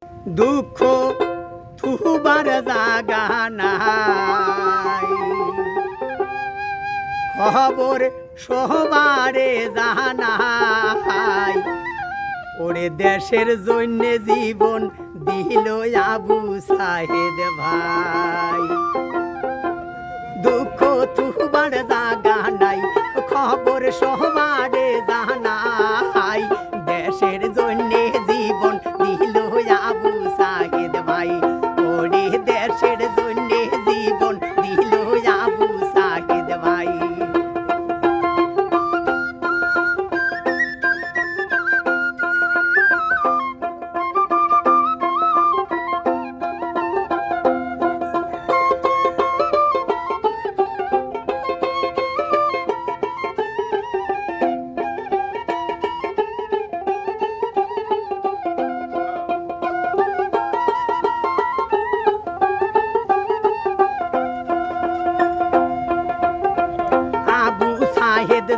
দুঃখ থুবার জাগা নাই, খবর সবারে জানাই। ওরে দেশের জন্য জীবন দিল আবু সাহেদ ভাই। দুঃখ থুবার জাগা নাই, খবর সবারে জানাই। দেশের জন্য জীবন দিল আবু সাহেদ ভাই। ওরে দেশের জন্য জীবন দিল আবু সাহেদ ভাই।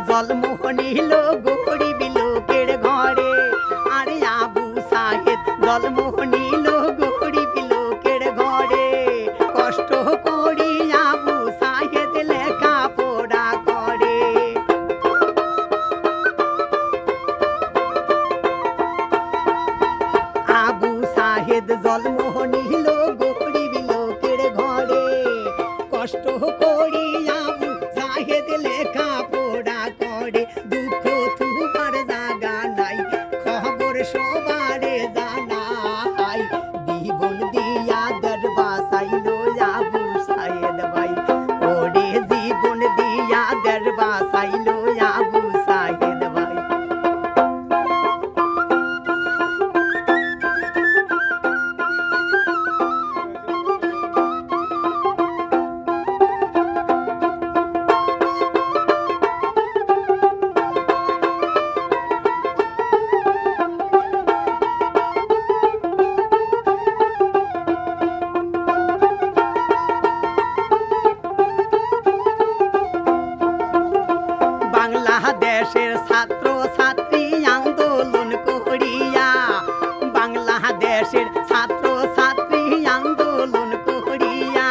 জন্ম নিল গরিব লোকের ঘরে, আরে আবু সাহেদ জন্ম নিল গরিব লোকের ঘরে। কষ্ট করি আবু সাহেদ লেখা পড়া করে। আবু সাহেদ জন্ম নিল গরিব লোকের ঘরে। কষ্ট করি আবু সাহেদ লেখা পড়া করে। দুঃখ থুবার জাগা নাই, খবর সবারে জানাই। জীবন দিয়া দরবা সাইল আবু সাহেদ ভাই। ওরে জীবন দিয়া দরবা সাইল আবু সাহেদ ভাই। বাংলাদেশের ছাত্র ছাত্রী আন্দোলন করিয়া, বাংলাদেশের ছাত্র ছাত্রী আন্দোলন করিয়া,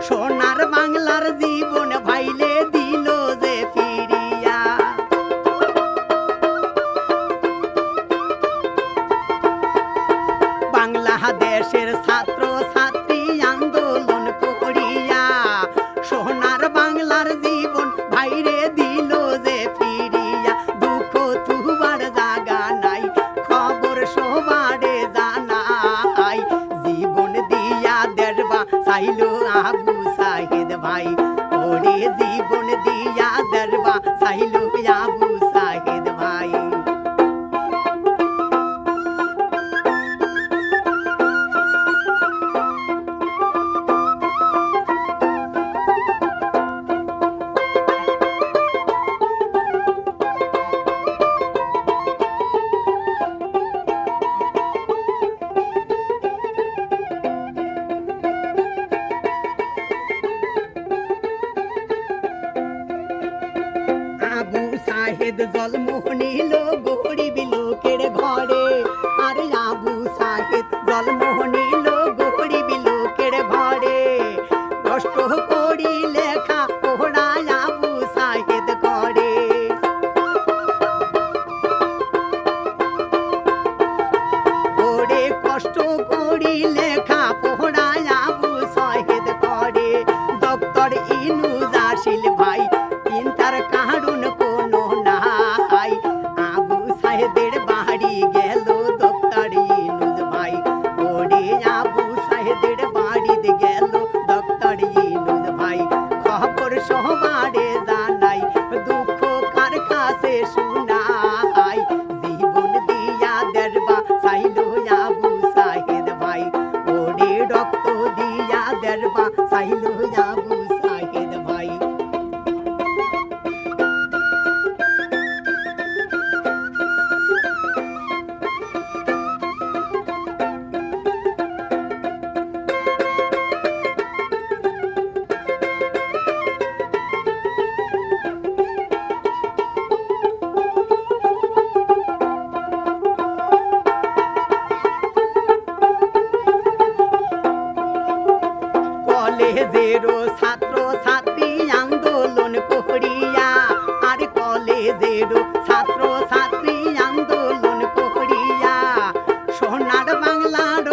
সোনার বাংলার জীবন ভাইলে দিল যে ফিরিয়া। বাংলাদেশের ছাত্র ছাত্রী আন্দোলন করিয়া, সোনার বাংলার জীবন ভাইরে দিল যে ফিরিয়া। দুঃখ থুবার জাগা নাই, খবর সবারে জানাই। জীবন দিয়া দেরবা চাইল আবু সাহেদ ভাই। ওরে জীবন দিয়া দেরবা চাইল আবু সাহেদ ভাই। আবু সাহেদ জন্ম নিল গরিব লোকের ঘরে, আরে আবু সাহেদ জন্ম নিল গরিব লোকের ঘরে। কষ্ট করি লেখা পড়া আবু সাহেদ করে। ওরে কষ্ট করি লেখা পড়া আবু সাহেদ করে। ডক্টর ইনুজ আসিল ভাই, চিন্তার কারণ কোনো নাই। আবু সাহেদের বাড়ি গেল ডক্টর ইনুজ ভাই। ওরে আবু সাহেদের বাড়িতে গেল ডক্টর ইনুজ ভাই। খবর সবারে জানাই, দুঃখ কার কাছে শুনাই। জীবন দিয়া দেরবা চাইল আবু সাহেদ ভাই। ওরে রক্ত দিয়া দেরবা চাইল আবু সাহেদ ভাই। কলেজেরও ছাত্র ছাত্রী আন্দোলন করিয়া, আর কলেজেরও ছাত্র ছাত্রী আন্দোলন করিয়া সোনার বাংলার